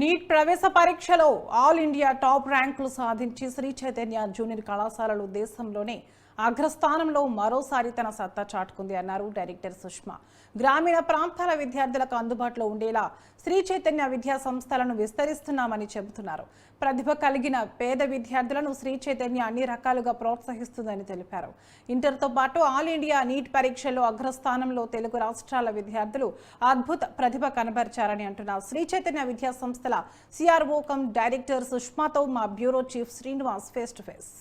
Neat ప్రవేశ పరీక్షలో all India top ర్యాంకులు సాధించి శ్రీ చైతన్య జూనియర్ కళాశాలలు దేశంలోనే అగ్రస్థానంలో మరోసారి తన సత్తా చాటుకుంది అన్నారు డైరెక్టర్ సుష్మా. గ్రామీణ ప్రాంతాల విద్యార్థులకు అందుబాటులో ఉండేలా శ్రీ చైతన్య విద్యా సంస్థలను విస్తరిస్తున్నామని చెబుతున్నారు. ప్రతిభ కలిగిన పేద విద్యార్థులను శ్రీ చైతన్య అన్ని రకాలుగా ప్రోత్సహిస్తుందని తెలిపారు. ఇంటర్తో పాటు ఆల్ ఇండియా నీట్ పరీక్షల్లో అగ్రస్థానంలో తెలుగు రాష్ట్రాల విద్యార్థులు అద్భుత ప్రతిభ కనబరిచారని అంటున్న శ్రీ చైతన్య విద్యా సంస్థల సిఆర్ఓ కమ్ డైరెక్టర్ సుష్మాతో మా bureau chief Srinivas face to face.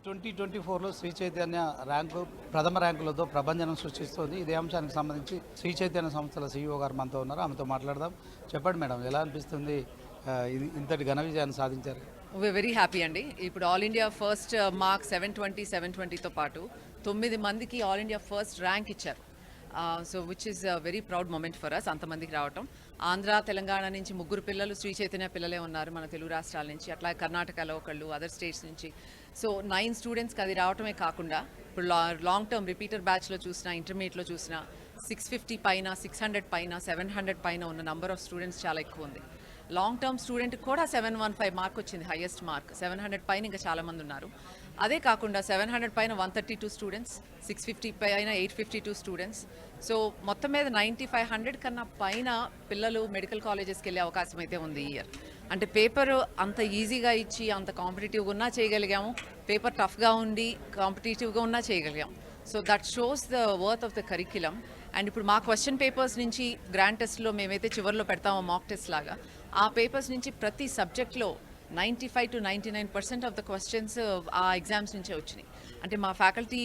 2024లో శ్రీ చైతన్య ప్రథమ ర్యాంకులతో ప్రభంజనం సృష్టిస్తోంది. ఇదే అంశానికి సంబంధించి శ్రీ చైతన్య సంస్థల CEO గారు మనతో ఉన్నారు. ఆమెతో మాట్లాడదాం. చెప్పండి మేడం, ఎలా అనిపిస్తుంది ఇంతటి ఘన విజయాన్ని సాధించారు? వీఆర్ వెరీ హ్యాపీ అండి. ఇప్పుడు ఆల్ ఇండియా ఫస్ట్ మార్క్ 720తో పాటు 9 మందికి ఆల్ ఇండియా ఫస్ట్ ర్యాంక్ ఇచ్చారు. So which is very proud moment for us. అంతమందికి రావటం. ఆంధ్ర తెలంగాణ నుంచి 3 పిల్లలు శ్రీ చైతన్య పిల్లలే ఉన్నారు, మన తెలుగు రాష్ట్రాల నుంచి. అట్లా కర్ణాటకలో ఒకళ్ళు, అదర్ స్టేట్స్ నుంచి. సో 9 స్టూడెంట్స్కి అది రావటమే కాకుండా ఇప్పుడు లాంగ్ టర్మ్ రిపీటర్ బ్యాచ్లో చూసినా, ఇంటర్మీడియట్లో చూసినా 650 పైన, 600 పైన, 700 పైన ఉన్న నంబర్ ఆఫ్ స్టూడెంట్స్ చాలా ఎక్కువ ఉంది. లాంగ్ టర్మ్ స్టూడెంట్ కూడా 715 మార్క్ వచ్చింది, హైయెస్ట్ మార్క్. 700 పైన ఇంకా చాలామంది ఉన్నారు. అదే కాకుండా 700 పైన 132 స్టూడెంట్స్, 650 పైన 852 స్టూడెంట్స్. సో మొత్తం మీద 9500 కన్నా పైన పిల్లలు మెడికల్ కాలేజెస్కి వెళ్ళే అవకాశం అయితే ఉంది ఈ ఇయర్. అంటే పేపర్ అంత ఈజీగా ఇచ్చి అంత కాంపిటేటివ్గా ఉన్నా చేయగలిగాము, పేపర్ టఫ్గా ఉండి కాంపిటేటివ్గా ఉన్నా చేయగలిగాము. So that shows the worth of the curriculum. And ఇప్పుడు మా క్వశ్చన్ పేపర్స్ నుంచి గ్రాండ్ టెస్ట్లో మేమైతే చివరిలో పెడతామో మాక్ టెస్ట్ లాగా, ఆ పేపర్స్ నుంచి ప్రతి సబ్జెక్ట్లో 95 to 99% ఆఫ్ ద క్వశ్చన్స్ ఆ ఎగ్జామ్స్ నుంచే వచ్చినాయి. అంటే మా ఫ్యాకల్టీ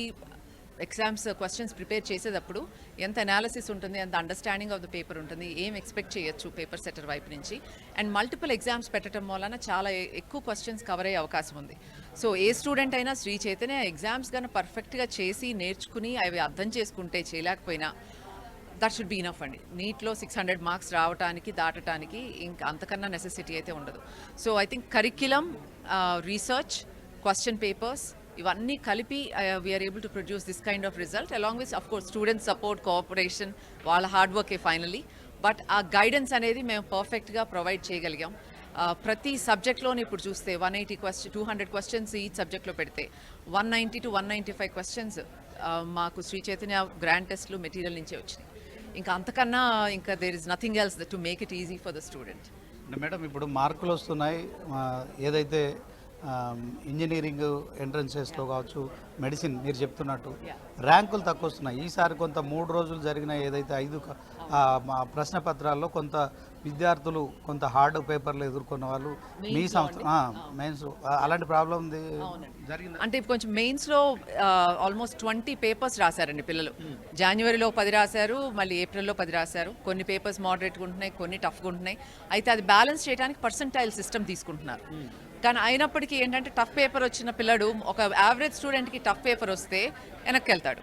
ఎగ్జామ్స్ క్వశ్చన్స్ ప్రిపేర్ చేసేటప్పుడు ఎంత అనాలిసిస్ ఉంటుంది, ఎంత అండర్స్టాండింగ్ ఆఫ్ ద పేపర్ ఉంటుంది, ఏం ఎక్స్పెక్ట్ చేయొచ్చు పేపర్ సెటర్ వైపు నుంచి. అండ్ మల్టిపుల్ ఎగ్జామ్స్ పెట్టడం వలన చాలా ఎక్కువ క్వశ్చన్స్ కవర్ అయ్యే అవకాశం ఉంది. సో ఏ స్టూడెంట్ అయినా శ్రీ చైతన్య ఎగ్జామ్స్ కానీ పర్ఫెక్ట్గా చేసి నేర్చుకుని అవి అర్థం చేసుకుంటే, చేయలేకపోయినా దట్ షుడ్ బీ ఇనఫ్ అండి. నీట్లో 600 మార్క్స్ రావడానికి, దాటడానికి ఇంకా అంతకన్నా నెసెసిటీ అయితే ఉండదు. So I think curriculum, research, question papers ఇవన్నీ కలిపి we are able to produce this kind of result along with of course student support, cooperation, వాళ్ళ హార్డ్ వర్కే ఫైనలీ. బట్ ఆ గైడెన్స్ అనేది మేము పర్ఫెక్ట్గా ప్రొవైడ్ చేయగలిగాం. ప్రతి సబ్జెక్ట్లోనే ఇప్పుడు చూస్తే 200 క్వశ్చన్స్ ఈ సబ్జెక్ట్లో పెడితే 190 to 195 క్వశ్చన్స్ మాకు శ్రీ చైతన్య గ్రాండ్ టెస్ట్లు మెటీరియల్ నుంచే వచ్చినాయి. ఇంకా అంతకన్నా ఇంకా there is nothing else to make it easy for the student. Madam, ఇప్పుడు మార్కులు వస్తున్నాయి, ఏదైతే ఇంజనీరింగ్ ఎంట్రన్సెస్లో కావచ్చు, మెడిసిన్ మీరు చెప్తున్నట్టు ర్యాంకులు తక్కువ వస్తున్నాయి. ఈసారి కొంత 3 రోజులు జరిగిన ఏదైతే 5 ప్రశ్న పత్రాల్లో కొంత విద్యార్థులు కొంత హార్డ్ పేపర్లు ఎదుర్కొన్న వాళ్ళు మీ సంస్థ మెయిన్స్ అలాంటి ప్రాబ్లం ఉంది జరిగింది. అంటే కొంచెం మెయిన్స్లో ఆల్మోస్ట్ 20 పేపర్స్ రాశారండి పిల్లలు. జనవరిలో 10 రాశారు, మళ్ళీ ఏప్రిల్లో 10 రాశారు. కొన్ని పేపర్స్ మోడరేట్గా ఉంటున్నాయి, కొన్ని టఫ్గా ఉంటున్నాయి. అయితే అది బ్యాలెన్స్ చేయడానికి పర్సెంటైల్ సిస్టమ్ తీసుకుంటున్నారు. కానీ అయినప్పటికీ ఏంటంటే టఫ్ పేపర్ వచ్చిన పిల్లడు, ఒక యావరేజ్ స్టూడెంట్కి టఫ్ పేపర్ వస్తే వెనక్కి వెళ్తాడు,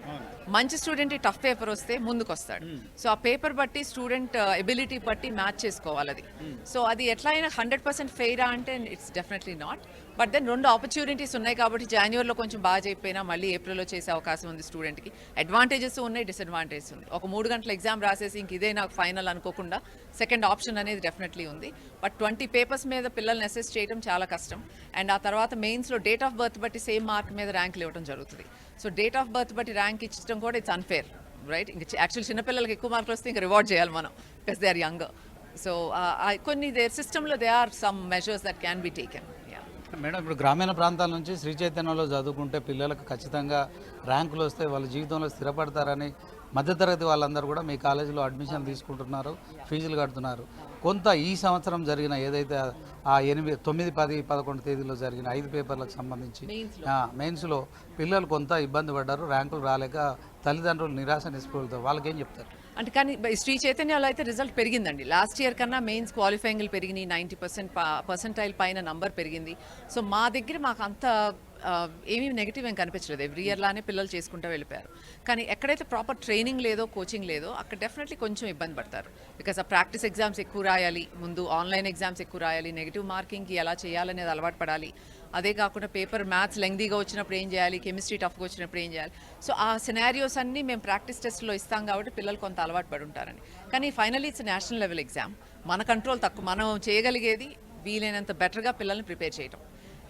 మంచి స్టూడెంట్కి టఫ్ పేపర్ వస్తే ముందుకు వస్తాడు. సో ఆ పేపర్ బట్టి స్టూడెంట్ ఎబిలిటీ బట్టి మ్యాచ్ చేసుకోవాలి అది. సో అది ఎట్లా అయినా 100% ఫెయిరా అంటే it's definitely not. But then 2 opportunities ఉన్నాయి కాబట్టి జనవరిలో కొంచెం బాగా చేయకపోయినా మళ్ళీ ఏప్రిల్లో చేసే అవకాశం ఉంది స్టూడెంట్కి. అడ్వాంటేజెస్ ఉన్నాయి, డిసడ్వాంటేజెస్ ఉంది. ఒక 3 గంటల ఎగ్జామ్ రాసేసి ఇంక ఇదే నాకు ఫైనల్ అనుకోకుండా సెకండ్ ఆప్షన్ అనేది డెఫినెట్లీ ఉంది. బట్ 20 పేపర్స్ మీద పిల్లల్ని అసెస్ చేయడం చాలా కష్టం. అండ్ ఆ తర్వాత మెయిన్స్లో డేట్ ఆఫ్ బర్త్ బట్టి సేమ్ మార్క్ మీద ర్యాంకులు ఇవ్వడం జరుగుతుంది. సో డేట్ ఆఫ్ బర్త్ బట్టి ర్యాంక్ ఇచ్చడం కూడా ఇట్స్ అన్ఫేర్, రైట్? ఇంకా యాక్చువల్ చిన్నపిల్లలకి ఎక్కువ మార్కులు వస్తే ఇంకా రివార్డ్ చేయాలి మనం, because they are younger. So కొన్ని దేర్ సిస్టంలో they are some measures that can be taken. Madam, ఇప్పుడు గ్రామీణ ప్రాంతాల నుంచి శ్రీ చైతన్యంలో చదువుకుంటే పిల్లలకు ఖచ్చితంగా ర్యాంకులు వస్తే వాళ్ళ జీవితంలో స్థిరపడతారని మధ్యతరగతి వాళ్ళందరూ కూడా మీ కాలేజీలో అడ్మిషన్ తీసుకుంటున్నారు, ఫీజులు కడుతున్నారు. కొంత ఈ సంవత్సరం జరిగిన ఏదైతే ఆ 9, 10, 11 తేదీలో జరిగిన 5 పేపర్లకు సంబంధించి మెయిన్స్లో పిల్లలు కొంత ఇబ్బంది పడ్డారు, ర్యాంకులు రాలేక తల్లిదండ్రులు నిరాశ నిస్పృహలతో, వాళ్ళకేం చెప్తారు? అంటే కానీ శ్రీ చైతన్యలో అయితే రిజల్ట్ పెరిగిందండి. లాస్ట్ ఇయర్ కన్నా మెయిన్స్ క్వాలిఫైయింగ్లు పెరిగినాయి, 90% పర్సెంటైల్ పైన నంబర్ పెరిగింది. సో మా దగ్గర మాకు అంత ఏమీ నెగిటివ్ ఏం కనిపించలేదు. ఎవ్రీ ఇయర్ లానే పిల్లలు చేసుకుంటూ వెళ్ళిపోయారు. కానీ ఎక్కడైతే ప్రాపర్ ట్రైనింగ్ లేదో, కోచింగ్ లేదో అక్కడ డెఫినెట్లీ కొంచెం ఇబ్బంది పడతారు. బికాస్ ఆ ప్రాక్టీస్ ఎగ్జామ్స్ ఎక్కువ రాయాలి, ముందు ఆన్లైన్ ఎగ్జామ్స్ ఎక్కువ రాయాలి, నెగిటివ్ మార్కింగ్కి ఎలా చేయాలనేది అలవాటు పడాలి. అదే కాకుండా పేపర్ మ్యాథ్స్ లెంగ్దీగా వచ్చినప్పుడు ఏం చేయాలి, కెమిస్ట్రీ టఫ్గా వచ్చినప్పుడు ఏం చేయాలి. సో ఆ సినారియోస్ అన్నీ మేము ప్రాక్టీస్ టెస్ట్లో ఇస్తాం కాబట్టి పిల్లలు కొంత అలవాటు పడి ఉంటారని. కానీ finally it's national level exam. మన కంట్రోల్ తక్కువ. మనం చేయగలిగేది వీలైనంత బెటర్గా పిల్లల్ని ప్రిపేర్ చేయటం.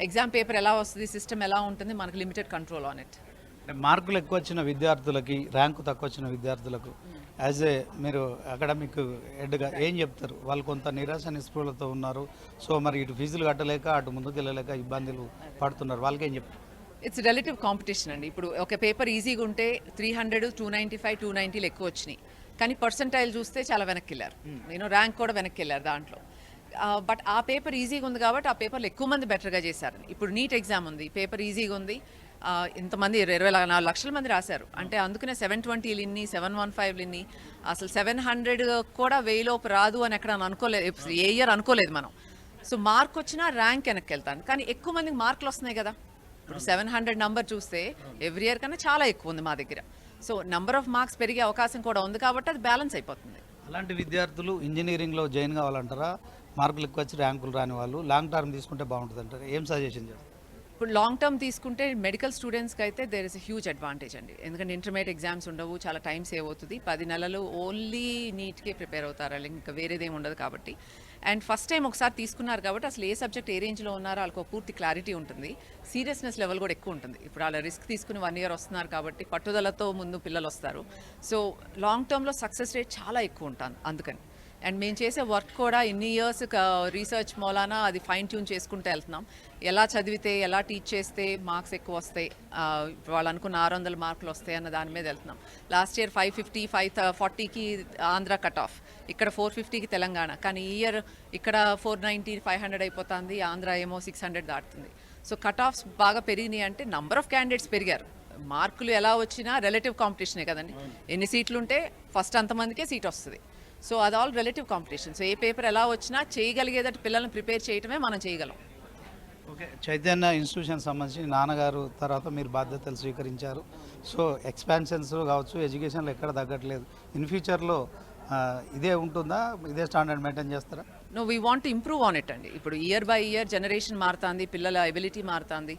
ఎగ్జామ్ పేపర్ ఎలా వస్తుంది, సిస్టమ్ ఎలా ఉంటుంది, మనకు లిమిటెడ్ కంట్రోల్ ఆన్ ఇట్. అంటే మార్కులు ఎక్కువ వచ్చిన విద్యార్థులకి ర్యాంకు తక్కువ వచ్చిన విద్యార్థులకు యాజ్ ఏ మీరు అకాడమిక్ హెడ్గా ఏం చెప్తారు? వాళ్ళు కొంత నిరాశ నిస్పృహలతో ఉన్నారు. సో మరి ఇటు ఫీజులు కట్టలేక అటు ముందుకు వెళ్ళలేక ఇబ్బందులు పడుతున్నారు. వాళ్ళకి ఏం చెప్తారు? ఇట్స్ రిలేటివ్ కాంపిటీషన్ అండి. ఇప్పుడు ఒక పేపర్ ఈజీగా ఉంటే 300, 295, 290 ఎక్కువ వచ్చినాయి, కానీ పర్సెంటైల్ చూస్తే చాలా వెనక్కి వెళ్ళారు. ర్యాంక్ కూడా వెనక్కి వెళ్ళారు దాంట్లో. బట్ ఆ పేపర్ ఈజీగా ఉంది కాబట్టి ఆ పేపర్లు ఎక్కువ మంది బెటర్గా చేశారు. ఇప్పుడు నీట్ ఎగ్జామ్ ఉంది, పేపర్ ఈజీగా ఉంది, ఇంతమంది 24 లక్షల మంది రాశారు. అంటే అందుకనే 720 ఇన్ని, 715 ఇన్ని, అసలు 700 కూడా 1000 లోపు రాదు అని ఎక్కడ అనుకోలేదు, ఏ ఇయర్ అనుకోలేదు మనం. సో మార్క్ వచ్చినా ర్యాంక్ వెనక్కి వెళ్తాను, కానీ ఎక్కువ మందికి మార్కులు వస్తున్నాయి కదా. ఇప్పుడు 700 నంబర్ చూస్తే ఎవ్రీ ఇయర్ కన్నా చాలా ఎక్కువ ఉంది మా దగ్గర. సో నంబర్ ఆఫ్ మార్క్స్ పెరిగే అవకాశం కూడా ఉంది కాబట్టి అది బ్యాలెన్స్ అయిపోతుంది. అలాంటి విద్యార్థులు ఇంజనీరింగ్లో జాయిన్ కావాలంటారా? మార్కులు ఎక్కువ వచ్చి ర్యాంకులు రాని వాళ్ళు లాంగ్ టర్మ్ తీసుకుంటే బాగుంటుంది అంటారా? ఏం సజెషన్ చేస్తారు? ఇప్పుడు లాంగ్ టర్మ్ తీసుకుంటే మెడికల్ స్టూడెంట్స్కి అయితే there is a huge advantage అండి. ఎందుకంటే ఇంటర్మీడియట్ ఎగ్జామ్స్ ఉండవు, చాలా టైం సేవ్ అవుతుంది. 10 నెలలు ఓన్లీ నీట్కి ప్రిపేర్ అవుతారు, ఇంకా వేరేదేమి ఉండదు కాబట్టి. అండ్ ఫస్ట్ టైం ఒకసారి తీసుకున్నారు కాబట్టి అసలు ఏ సబ్జెక్ట్ ఏ రేంజ్లో ఉన్నారో వాళ్ళకి పూర్తి క్లారిటీ ఉంటుంది. సీరియస్నెస్ లెవెల్ కూడా ఎక్కువ ఉంటుంది. ఇప్పుడు వాళ్ళ రిస్క్ తీసుకుని 1 ఇయర్ వస్తున్నారు కాబట్టి పట్టుదలతో ముందు పిల్లలు వస్తారు. సో లాంగ్ టర్మ్లో సక్సెస్ రేట్ చాలా ఎక్కువ ఉంటుంది అందుకని. అండ్ మేము చేసే వర్క్ కూడా ఇన్ని ఇయర్స్ రీసెర్చ్ మూలాన అది ఫైన్ ట్యూన్ చేసుకుంటూ వెళ్తున్నాం. ఎలా చదివితే, ఎలా టీచ్ చేస్తే మార్క్స్ ఎక్కువ వస్తాయి, వాళ్ళు అనుకున్న 600 మార్కులు వస్తాయి అన్న దాని మీద వెళ్తున్నాం. లాస్ట్ ఇయర్ 550, 540కి ఆంధ్ర కట్ ఆఫ్, ఇక్కడ 450కి తెలంగాణ, కానీ ఈ ఇయర్ ఇక్కడ 490, 500 అయిపోతుంది, ఆంధ్ర ఏమో 600 దాటుతుంది. సో కట్ ఆఫ్స్ బాగా పెరిగినాయి అంటే నంబర్ ఆఫ్ క్యాండిడేట్స్ పెరిగారు. మార్కులు ఎలా వచ్చినా రిలేటివ్ కాంపిటీషనే కదండి. ఎన్ని సీట్లు ఉంటే ఫస్ట్ అంతమందికే సీట్ వస్తుంది. సో అది ఆల్ రిలేటివ్ కాంపిటీషన్. సో ఏ పేపర్ ఎలా వచ్చినా చేయగలిగేదట్టు పిల్లల్ని ప్రిపేర్ చేయటమే మనం చేయగలం. ఓకే, చైతన్య ఇన్స్టిట్యూషన్ సంబంధించి నాన్నగారు తర్వాత మీరు బాధ్యతలు స్వీకరించారు. సో ఎక్స్పాన్షన్స్ కావచ్చు, ఎడ్యుకేషన్లో ఎక్కడ తగ్గట్లేదు. ఇన్ ఫ్యూచర్లో ఇదే ఉంటుందా? ఇదే స్టాండర్డ్ మెయింటైన్ చేస్తారా? No, we want to improve on it అండి. ఇప్పుడు ఇయర్ బై ఇయర్ జనరేషన్ మారుతుంది, పిల్లల ఎబిలిటీ మారుతుంది,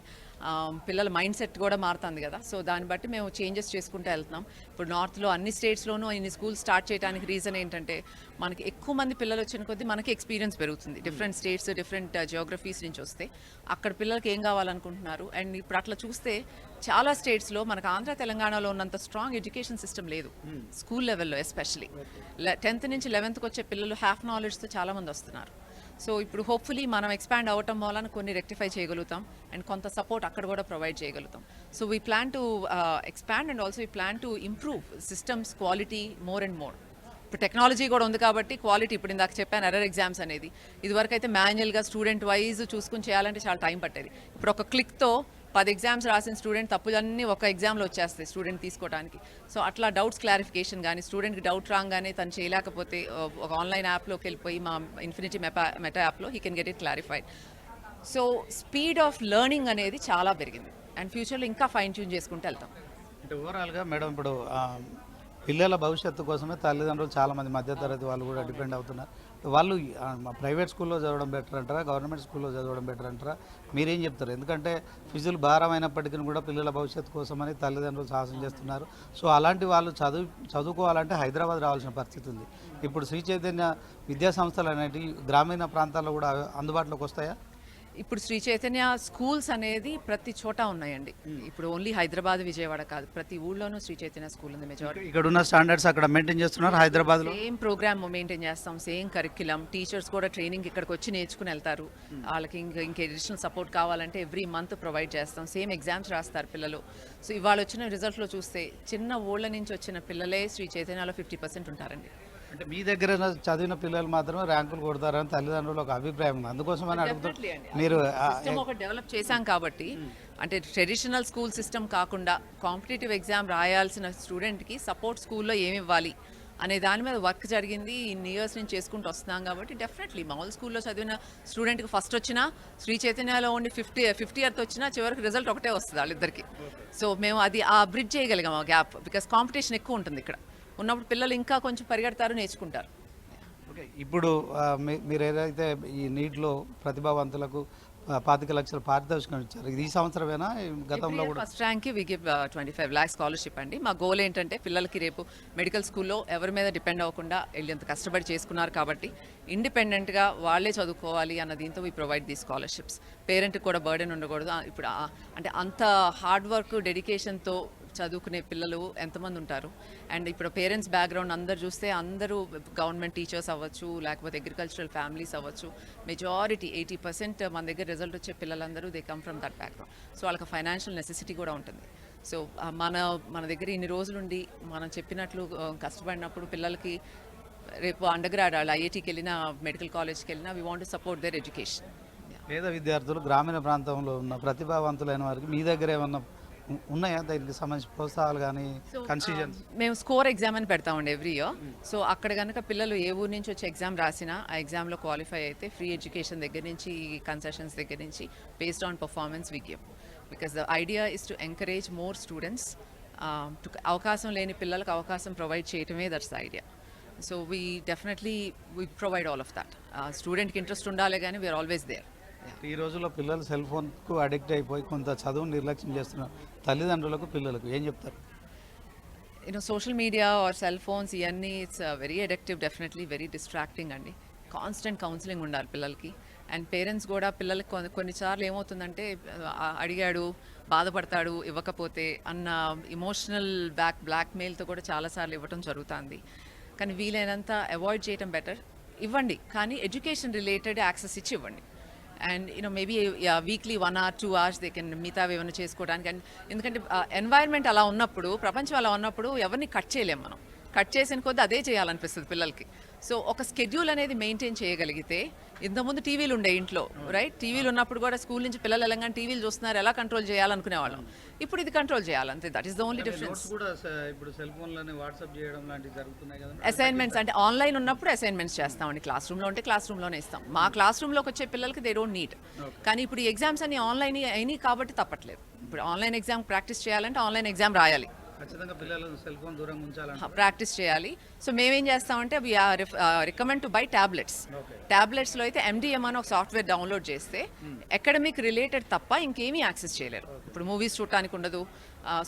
పిల్లల మైండ్ సెట్ కూడా మారుతుంది కదా. సో దాన్ని బట్టి మేము చేంజెస్ చేసుకుంటూ వెళ్తున్నాం. ఇప్పుడు నార్త్లో అన్ని స్టేట్స్లోనూ ఇన్ని స్కూల్స్ స్టార్ట్ చేయడానికి రీజన్ ఏంటంటే మనకి ఎక్కువ మంది పిల్లలు వచ్చిన కొద్దీ మనకి ఎక్స్పీరియన్స్ పెరుగుతుంది. డిఫరెంట్ స్టేట్స్, డిఫరెంట్ జియోగ్రఫీస్ నుంచి వస్తే అక్కడ పిల్లలకి ఏం కావాలనుకుంటున్నారు. అండ్ ఇప్పుడు అట్లా చూస్తే చాలా స్టేట్స్లో మనకు ఆంధ్ర తెలంగాణలో ఉన్నంత స్ట్రాంగ్ ఎడ్యుకేషన్ సిస్టమ్ లేదు స్కూల్ లెవెల్లో. ఎస్పెషలీ 10th నుంచి 11thకి వచ్చే పిల్లలు హాఫ్ నాలెడ్జ్తో చాలామంది వస్తున్నారు. సో ఇప్పుడు హోప్ఫుల్లీ మనం ఎక్స్పాండ్ అవ్వటం వలన కొన్ని రెక్టిఫై చేయగలుగుతాం అండ్ కొంత సపోర్ట్ అక్కడ కూడా ప్రొవైడ్ చేయగలుగుతాం. So we plan to expand and also we plan to improve systems quality more and more. ఇప్పుడు టెక్నాలజీ కూడా ఉంది కాబట్టి క్వాలిటీ, ఇప్పుడు ఇందాక చెప్పాను ఎర్రర్ ఎగ్జామ్స్ అనేది, ఇదివరకు అయితే మాన్యువల్గా స్టూడెంట్ వైజ్ చూసుకుని చేయాలంటే చాలా టైం పట్టేది. ఇప్పుడు ఒక క్లిక్తో 10 ఎగ్జామ్స్ రాసిన స్టూడెంట్ తప్పులన్నీ ఒక ఎగ్జామ్లో వచ్చేస్తాయి స్టూడెంట్ తీసుకోవడానికి. సో అట్లా డౌట్స్ క్లారిఫికేషన్ కానీ, స్టూడెంట్కి డౌట్ రాగానే తను చేయలేకపోతే ఒక ఆన్లైన్ యాప్లోకి వెళ్ళిపోయి మా ఇన్ఫినిటీ మెటా యాప్లో he can get it clarified. So speed of learning అనేది చాలా పెరిగింది అండ్ ఫ్యూచర్లో ఇంకా ఫైన్ ట్యూన్ చేసుకుంటూ వెళ్తాం. అంటే ఓవరాల్గా మేడం ఇప్పుడు పిల్లల భవిష్యత్తు కోసమే తల్లిదండ్రులు చాలామంది మధ్యతరగతి వాళ్ళు కూడా డిపెండ్ అవుతున్నారు. వాళ్ళు ప్రైవేట్ స్కూల్లో చదవడం బెటర్ అంటారా, గవర్నమెంట్ స్కూల్లో చదవడం బెటర్ అంటారా? మీరేం చెప్తారు? ఎందుకంటే ఫీజులు భారమైనప్పటికీ కూడా పిల్లల భవిష్యత్తు కోసమని తల్లిదండ్రులు సాహసం చేస్తున్నారు. సో అలాంటి వాళ్ళు చదువుకోవాలంటే హైదరాబాద్ రావాల్సిన పరిస్థితి ఉంది. ఇప్పుడు శ్రీ చైతన్య విద్యా సంస్థలు అనేవి గ్రామీణ ప్రాంతాల్లో కూడా అందుబాటులోకి వస్తాయా? ఇప్పుడు శ్రీ చైతన్య స్కూల్స్ అనేది ప్రతి చోట ఉన్నాయండి. ఇప్పుడు ఓన్లీ హైదరాబాద్, విజయవాడ కాదు, ప్రతి ఊళ్ళోనూ శ్రీ చైతన్య స్కూల్ ఉంది. మెజారిటీ ఇక్కడ ఉన్న స్టాండర్డ్స్ అక్కడ మెయింటైన్ చేస్తున్నారు. హైదరాబాద్లో సేమ్ ప్రోగ్రామ్ మెయింటైన్ చేస్తాం, సేమ్ కరిక్యులం, టీచర్స్ కూడా ట్రైనింగ్ ఇక్కడికి వచ్చి నేర్చుకుని వెళ్తారు. వాళ్ళకి ఇంకా అడిషనల్ సపోర్ట్ కావాలంటే ఎవ్రీ మంత్ ప్రొవైడ్ చేస్తాం. సేమ్ ఎగ్జామ్స్ రాస్తారు పిల్లలు. సో ఇవాళ వచ్చిన రిజల్ట్లో చూస్తే చిన్న ఊళ్ళ నుంచి వచ్చిన పిల్లలే శ్రీ చైతన్యలో 50% ఉంటారండి. అంటే మీ దగ్గర చదివిన పిల్లలు మాత్రమే ర్యాంకులు కొడతారని తల్లిదండ్రులు ఒక అభిప్రాయం ఉంది. అందుకోసం అని అడుగుతారు. మీరు సిస్టమ్ ఒకటి డెవలప్ చేశాం కాబట్టి, అంటే ట్రెడిషనల్ స్కూల్ సిస్టమ్ కాకుండా కాంపిటేటివ్ ఎగ్జామ్ రాయాల్సిన స్టూడెంట్కి సపోర్ట్ స్కూల్లో ఏమి ఇవ్వాలి అనే దాని మీద వర్క్ జరిగింది. ఇన్ని ఇయర్స్ నుంచి చేసుకుంటూ వస్తున్నాం కాబట్టి డెఫినెట్లీ మామూలు స్కూల్లో చదివిన స్టూడెంట్కి ఫస్ట్ వచ్చినా, శ్రీ చైతన్యలో ఉండి 50th వచ్చినా చివరికి రిజల్ట్ ఒకటే వస్తుంది వాళ్ళిద్దరికి. సో మేము అది ఆ బ్రిడ్జ్ చేయగలిగాం ఆ గ్యాప్, బికాస్ కాంపిటీషన్ ఎక్కువ ఉంటుంది ఇక్కడ ఉన్నప్పుడు పిల్లలు ఇంకా కొంచెం పరిగెడతారు, నేర్చుకుంటారు. ఓకే, ఇప్పుడు మీరు ఏదైతే ఈ నీటిలో ప్రతిభావంతులకు 25 లక్షల పారితోషికం ఇచ్చారు. ఇది ఈ సంవత్సరమేనా గతంలో కూడా? ఫస్ట్ ర్యాంక్కి వి గివ్ 25 lakhs స్కాలర్షిప్ అండి. మా గోల్ ఏంటంటే పిల్లలకి రేపు మెడికల్ స్కూల్లో ఎవరి మీద డిపెండ్ అవ్వకుండా వీళ్ళు ఎంత కష్టపడి చేసుకున్నారు కాబట్టి ఇండిపెండెంట్గా వాళ్ళే చదువుకోవాలి అన్న దీంతో వి ప్రొవైడ్ ది స్కాలర్షిప్స్. పేరెంట్కి కూడా బర్డెన్ ఉండకూడదు. ఇప్పుడు అంటే అంత హార్డ్ వర్క్ డెడికేషన్తో చదువుకునే పిల్లలు ఎంతమంది ఉంటారు. అండ్ ఇప్పుడు పేరెంట్స్ బ్యాక్గ్రౌండ్ అందరు చూస్తే అందరూ గవర్నమెంట్ టీచర్స్ అవ్వచ్చు, లేకపోతే అగ్రికల్చరల్ ఫ్యామిలీస్ అవ్వచ్చు. మెజారిటీ 80% మన దగ్గర రిజల్ట్ వచ్చే పిల్లలందరూ they come from that background. So వాళ్ళకి ఫైనాన్షియల్ నెసెసిటీ కూడా ఉంటుంది. సో మన దగ్గర ఇన్ని రోజులుండి మనం చెప్పినట్లు కష్టపడినప్పుడు పిల్లలకి రేపు అండర్ గ్రాడ్ వాళ్ళు ఐఐటీకి వెళ్ళినా మెడికల్ కాలేజ్కి వెళ్ళినా we want to support their education. పేద విద్యార్థులు గ్రామీణ ప్రాంతంలో ఉన్న ప్రతిభావంతులైన వారికి మీ దగ్గర ఏమన్నా ఉన్నాయా దానికి సంబంధించి ప్రోత్సాహాలు కానీ కన్సెషన్స్? మేము స్కోర్ ఎగ్జామ్ అని పెడతామండి ఎవ్రీ ఇయర్. సో అక్కడ కనుక పిల్లలు ఏ ఊరు నుంచి వచ్చి ఎగ్జామ్ రాసినా ఆ ఎగ్జామ్లో క్వాలిఫై అయితే ఫ్రీ ఎడ్యుకేషన్ దగ్గర నుంచి కన్సెషన్స్ దగ్గర నుంచి based on performance we give. Because the idea is to encourage more students. అవకాశం లేని పిల్లలకు అవకాశం ప్రొవైడ్ చేయటమే that's the idea. So we definitely we provide all of that. స్టూడెంట్కి ఇంట్రెస్ట్ ఉండాలి కానీ వీఆర్ ఆల్వేస్ దేర్. ఈ రోజుల్లో పిల్లలు సెల్ ఫోన్కు అడిక్ట్ అయిపోయి కొంత చదువును నిర్లక్ష్యం చేస్తున్నారు. తల్లిదండ్రులకు పిల్లలకు ఏం చెప్తారు? Social media or cell phones ఇవన్నీ it's very addictive, definitely very distracting అండి. కాన్స్టెంట్ కౌన్సిలింగ్ ఉండాలి పిల్లలకి. అండ్ పేరెంట్స్ కూడా పిల్లలకి కొన్నిసార్లు ఏమవుతుందంటే అడిగాడు బాధపడతాడు ఇవ్వకపోతే అన్న ఇమోషనల్ బ్లాక్మెయిల్తో కూడా చాలాసార్లు ఇవ్వటం జరుగుతుంది. కానీ వీలైనంత అవాయిడ్ చేయటం బెటర్. ఇవ్వండి కానీ ఎడ్యుకేషన్ రిలేటెడ్ యాక్సెస్ ఇచ్చి ఇవ్వండి. And maybe weekly 1 or 2 hours they can మిగతా ఏమైనా చేసుకోవడానికి. అండ్ ఎందుకంటే ఎన్వైర్న్మెంట్ అలా ఉన్నప్పుడు, ప్రపంచం అలా ఉన్నప్పుడు ఎవరిని కట్ చేయలేం మనం. కట్ చేసిన కొద్దీ అదే చేయాలనిపిస్తుంది పిల్లలకి. సో ఒక స్కెడ్యూల్ అనేది మెయింటైన్ చేయగలిగితే, ఇంతకుముందు టీవీలు ఉండే ఇంట్లో రైట్, టీవీలు ఉన్నప్పుడు కూడా స్కూల్ నుంచి పిల్లలు వెళ్ళగానే టీవీలు చూస్తున్నారు, ఎలా కంట్రోల్ చేయాలనుకునేవాళ్ళం. ఇప్పుడు ఇది కంట్రోల్ చేయాలంతే. That is the only difference. ఇప్పుడు సెల్ ఫోన్లోనే వాట్సాప్ చేయడం లాంటివి జరుగుతున్నాయి కదా. అసైన్మెంట్స్ అంటే ఆన్లైన్ ఉన్నప్పుడు అసైన్మెంట్స్ చేస్తామండి. క్లాస్ రూమ్లో ఉంటే క్లాస్ రూమ్లోనే ఇస్తాం. మా క్లాస్ రూమ్లోకి వచ్చే పిల్లలకి దే డోంట్ నీడ్. కానీ ఇప్పుడు ఈ ఎగ్జామ్స్ అన్ని ఆన్లైన్ అయినాయి కాబట్టి తప్పట్లేదు. ఇప్పుడు ఆన్లైన్ ఎగ్జామ్ ప్రాక్టీస్ చేయాలంటే ఆన్లైన్ ఎగ్జామ్ రాయాలి, ఖచ్చితంగా పిల్లలు సెల్ ఫోన్ దూరంగా ఉంచాలంటే ప్రాక్టీస్ చేయాలి. సో మేమేం చేస్తామంటే we are recommend to buy tablets. ట్యాబ్లెట్స్లో అయితే MDM అని ఒక సాఫ్ట్వేర్ డౌన్లోడ్ చేస్తే అకాడమిక్ రిలేటెడ్ తప్ప ఇంకేమీ యాక్సెస్ చేయలేరు. ఇప్పుడు మూవీస్ చూడటానికి ఉండదు,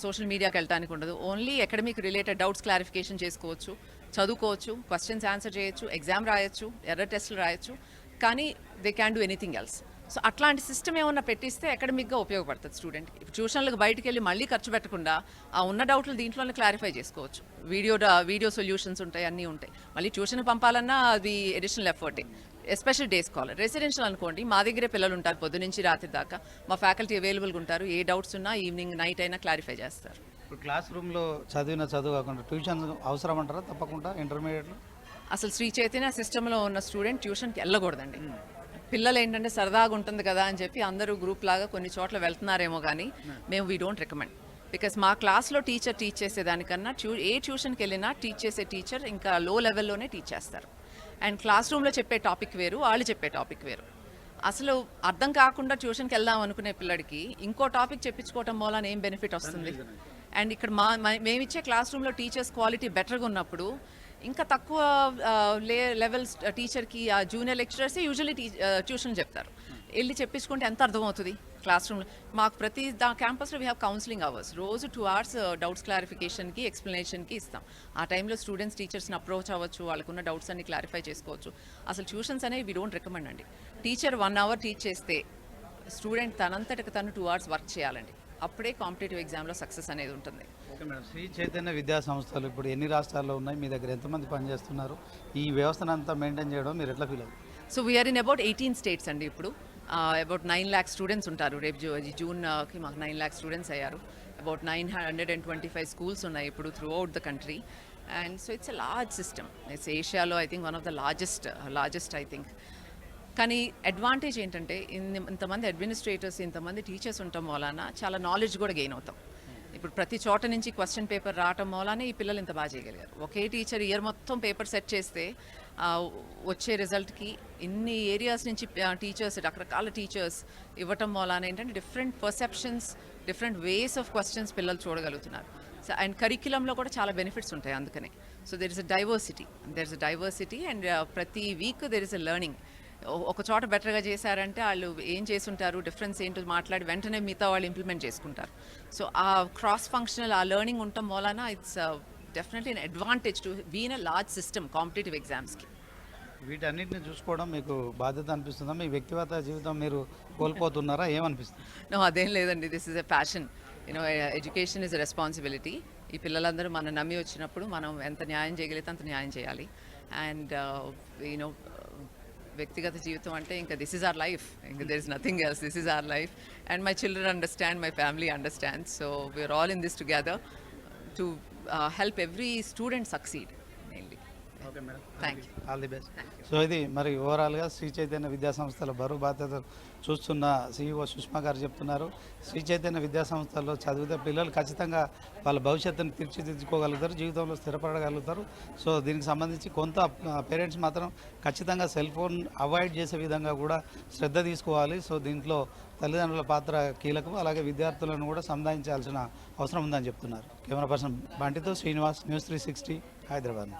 సోషల్ మీడియాకి వెళ్ళడానికి ఉండదు. Only academic related doubts clarification చేసుకోవచ్చు, చదువుకోవచ్చు, క్వశ్చన్స్ ఆన్సర్ చేయొచ్చు, ఎగ్జామ్ రాయొచ్చు, ఎర్రర్ టెస్టులు రాయొచ్చు. కానీ they can do anything else. So అట్లాంటి సిస్టమ్ ఏమన్నా పెట్టిస్తే అకాడమిక్గా ఉపయోగపడుతుంది స్టూడెంట్కి. ఇప్పుడు ట్యూషన్లకు బయటకు వెళ్ళి మళ్ళీ ఖర్చు పెట్టకుండా ఆ ఉన్న డౌట్లు దీంట్లోనే క్లారిఫై చేసుకోవచ్చు. వీడియో సొల్యూషన్స్ ఉంటాయి, అన్నీ ఉంటాయి. మళ్ళీ ట్యూషన్ పంపాలన్నా అది అడిషనల్ ఎఫర్టే. Special day scholar. రెసిడెన్షియల్ అనుకోండి, మా దగ్గరే పిల్లలు ఉంటారు పొద్దు నుంచి రాత్రి దాకా. మా ఫ్యాకల్టీ అవైలబుల్గా ఉంటారు. ఏ డౌట్స్ ఉన్నా ఈవినింగ్ నైట్ అయినా క్లారిఫై చేస్తారు. ఇప్పుడు క్లాస్ రూమ్లో చదువు కాకుండా ట్యూషన్ అవసరం అంటారా తప్పకుండా ఇంటర్మీడియట్లో? అసలు శ్రీ చైతన్య సిస్టంలో ఉన్న స్టూడెంట్ ట్యూషన్కి వెళ్ళకూడదండి. పిల్లలు ఏంటంటే సరదాగా ఉంటుంది కదా అని చెప్పి అందరూ గ్రూప్ లాగా కొన్ని చోట్ల వెళ్తున్నారేమో కానీ మేము వీ డోంట్ రికమెండ్. బికాస్ మా క్లాస్లో టీచర్ టీచ్ చేసేదానికన్నా ఏ ట్యూషన్కి వెళ్ళినా టీచ్ చేసే టీచర్ ఇంకా లో లెవెల్లోనే టీచ్ చేస్తారు. అండ్ క్లాస్ రూమ్లో చెప్పే టాపిక్ వేరు, వాళ్ళు చెప్పే టాపిక్ వేరు. అసలు అర్థం కాకుండా ట్యూషన్కి వెళ్దాం అనుకునే పిల్లడికి ఇంకో టాపిక్ చెప్పించుకోవటం మూలన ఏం బెనిఫిట్ వస్తుంది? అండ్ ఇక్కడ మేమిచ్చే క్లాస్ రూమ్లో టీచర్స్ క్వాలిటీ బెటర్గా ఉన్నప్పుడు ఇంకా తక్కువ లెవెల్స్ టీచర్కి ఆ జూనియర్ లెక్చరర్సే యూజువల్లీ ట్యూషన్ చెప్తారు. వెళ్ళి చెప్పించుకుంటే ఎంత అర్థమవుతుంది క్లాస్ రూమ్లో? మాకు ప్రతి క్యాంపస్లో వీ హ్యావ్ కౌన్సిలింగ్ అవర్స్. రోజు 2 hours డౌట్స్ క్లారిఫికేషన్కి, ఎక్స్ప్లెనేషన్కి ఇస్తాం. ఆ టైంలో స్టూడెంట్స్ టీచర్స్ని అప్రోచ్ అవ్వచ్చు, వాళ్ళకున్న డౌట్స్ అన్ని క్లారిఫై చేసుకోవచ్చు. అసలు ట్యూషన్స్ అనేవి వీ డోంట్ రికమెండ్ అండి. టీచర్ 1 hour టీచ్ చేస్తే స్టూడెంట్ తనంతటికి తను 2 hours వర్క్ చేయాలండి. అప్పుడే కాంపిటేటివ్ ఎగ్జామ్లో సక్సెస్ అనేది ఉంటుంది. ఓకే మేడం, శ్రీ చైతన్య విద్యా సంస్థలు ఇప్పుడు ఎన్ని రాష్ట్రాల్లో ఉన్నాయి? మీ దగ్గర ఎంతమంది పనిచేస్తున్నారు? ఈ వ్యవస్థను అంతా మెయింటైన్ చేయడం మీరు ఎట్లా ఫీల్ అవుతుంది? So we are in about 18 states అండి. ఇప్పుడు అబౌట్ 9 lakh స్టూడెంట్స్ ఉంటారు. రేపు జూన్కి మాకు 9 lakh స్టూడెంట్స్ అయ్యారు. అబౌట్ 925 schools ఉన్నాయి ఇప్పుడు throughout the country. And so it's a large system. It's ఏషియాలో I think one of the largest I think. కానీ అడ్వాంటేజ్ ఏంటంటే ఇంతమంది అడ్మినిస్ట్రేటర్స్, ఇంతమంది టీచర్స్ ఉండటం వలన చాలా నాలెడ్జ్ కూడా గెయిన్ అవుతాం. ఇప్పుడు ప్రతి చోట నుంచి క్వశ్చన్ పేపర్ రావటం వల్లనే ఈ పిల్లలు ఇంత బాగా చేయగలిగారు. ఒకే టీచర్ ఇయర్ మొత్తం పేపర్ సెట్ చేస్తే వచ్చే రిజల్ట్కి ఇన్ని ఏరియాస్ నుంచి టీచర్స్, రకరకాల టీచర్స్ ఇవ్వటం వలన ఏంటంటే different perceptions, different ways of questions పిల్లలు చూడగలుగుతున్నారు. సో అండ్ కరిక్యులంలో కూడా చాలా బెనిఫిట్స్ ఉంటాయి అందుకనే. So there is a diversity and ప్రతి week there is a learning. ఒక చోట బెటర్గా చేశారంటే వాళ్ళు ఏం చేసుంటారు, డిఫరెన్స్ ఏంటో మాట్లాడి వెంటనే మిగతా వాళ్ళు ఇంప్లిమెంట్ చేసుకుంటారు. సో ఆ క్రాస్ ఫంక్షనల్ ఆ లెర్నింగ్ ఉండటం వలన it's definitely an advantage to be in a large system competitive ఎగ్జామ్స్కి. వీటన్నిటిని చూసుకోవడం మీకు బాధ్యత అనిపిస్తుందా? మీ వ్యక్తిగత జీవితం మీరు కోల్పోతున్నారా? ఏమనిపిస్తుంది? నో, అదేం లేదండి. This is a passion. You know, education is a responsibility. ఈ పిల్లలందరూ మనం నమ్మి వచ్చినప్పుడు మనం ఎంత న్యాయం చేయగలిగితే అంత న్యాయం చేయాలి. అండ్ యూనో, వ్యక్తిగత జీవితం అంటే ఇంకా దిస్ ఈజ్ అవర్ లైఫ్, ఇంకా there is nothing else. This is our life and my children understand, my family understand. So we are all in this together to help every student succeed mainly. Okay madam, thank you. All the best. So ఇది మరి ఓవరాల్గా శ్రీ చైతన్య విద్యా సంస్థల బరువు బాధ్యతలు చూస్తున్న CEO Sushma గారు చెప్తున్నారు. శ్రీ చైతన్య విద్యా సంస్థల్లో చదివితే పిల్లలు ఖచ్చితంగా వాళ్ళ భవిష్యత్తును తీర్చిదిద్దుకోగలుగుతారు, జీవితంలో స్థిరపడగలుగుతారు. సో దీనికి సంబంధించి కొంత పేరెంట్స్ మాత్రం ఖచ్చితంగా సెల్ ఫోన్ అవాయిడ్ చేసే విధంగా కూడా శ్రద్ధ తీసుకోవాలి. సో దీంట్లో తల్లిదండ్రుల పాత్ర కీలకం, అలాగే విద్యార్థులను కూడా సంధానించాల్సిన అవసరం ఉందని చెప్తున్నారు. కెమెరా పర్సన్ బంటితో శ్రీనివాస్, News 360 హైదరాబాద్.